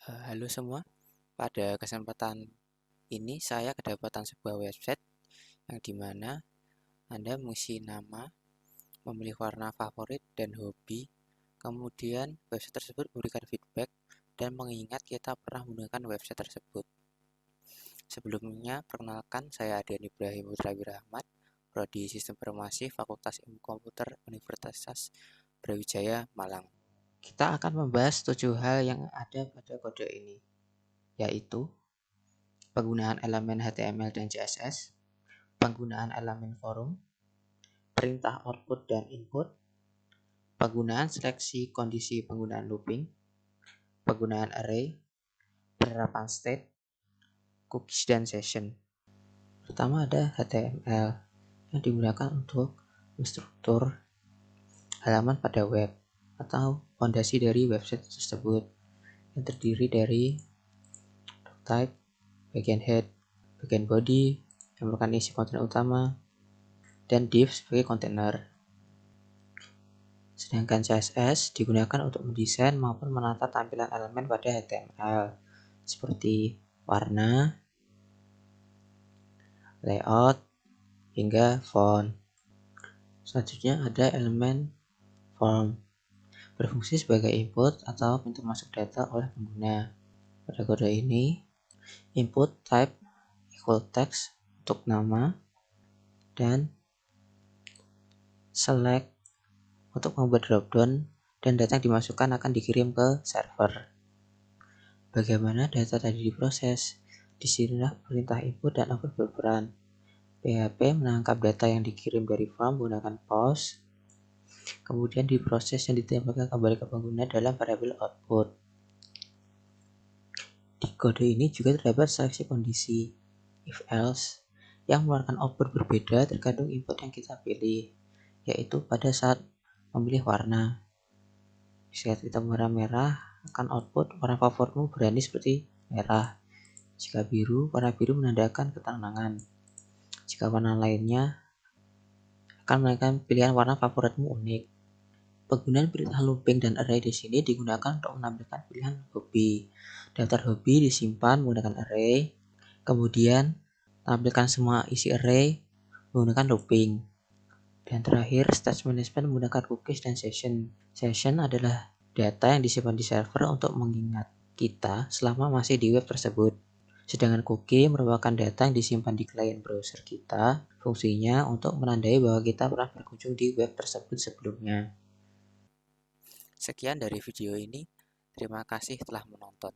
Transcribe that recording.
Halo semua, pada kesempatan ini saya kedapatan sebuah website yang dimana Anda mengisi nama, memilih warna favorit dan hobi, kemudian website tersebut memberikan feedback dan mengingat kita pernah menggunakan website tersebut. Sebelumnya, perkenalkan saya Adian Ibrahim Putra Wirahmat, Prodi Sistem Informasi Fakultas Ilmu Komputer Universitas Brawijaya, Malang. Kita akan membahas 7 hal yang ada pada kode ini, yaitu penggunaan elemen HTML dan CSS, penggunaan elemen forum, perintah output dan input, penggunaan seleksi kondisi penggunaan looping, penggunaan array, penerapan state, cookies dan session. Pertama ada HTML yang digunakan untuk menstruktur halaman pada web atau fondasi dari website tersebut yang terdiri dari type, bagian head, bagian body yang merupakan isi konten utama, dan div sebagai kontainer. Sedangkan CSS digunakan untuk mendesain maupun menata tampilan elemen pada HTML seperti warna, layout, hingga font. Selanjutnya ada elemen form, berfungsi sebagai input atau pintu masuk data oleh pengguna. Pada kode ini, input type equal text untuk nama dan select untuk membuat dropdown, dan data yang dimasukkan akan dikirim ke server. Bagaimana data tadi diproses? Disinilah perintah input dan output berperan. PHP menangkap data yang dikirim dari form menggunakan post, kemudian diproses dan ditembakkan kembali ke pengguna dalam variabel output. Di kode ini juga terdapat seleksi kondisi if else yang mengeluarkan output berbeda tergantung input yang kita pilih, yaitu pada saat memilih warna. Jika kita merah akan output warna favoritmu berani seperti merah. Jika biru, warna biru menandakan ketenangan. Jika warna lainnya akan menandakan pilihan warna favoritmu unik. Penggunaan perintah looping dan array di sini digunakan untuk menampilkan pilihan hobi. Daftar hobi disimpan menggunakan array, kemudian tampilkan semua isi array menggunakan looping. Dan terakhir, stage management menggunakan cookies dan session. Session adalah data yang disimpan di server untuk mengingat kita selama masih di web tersebut. Sedangkan cookie merupakan data yang disimpan di klien browser kita, fungsinya untuk menandai bahwa kita pernah berkunjung di web tersebut sebelumnya. Sekian dari video ini, terima kasih telah menonton.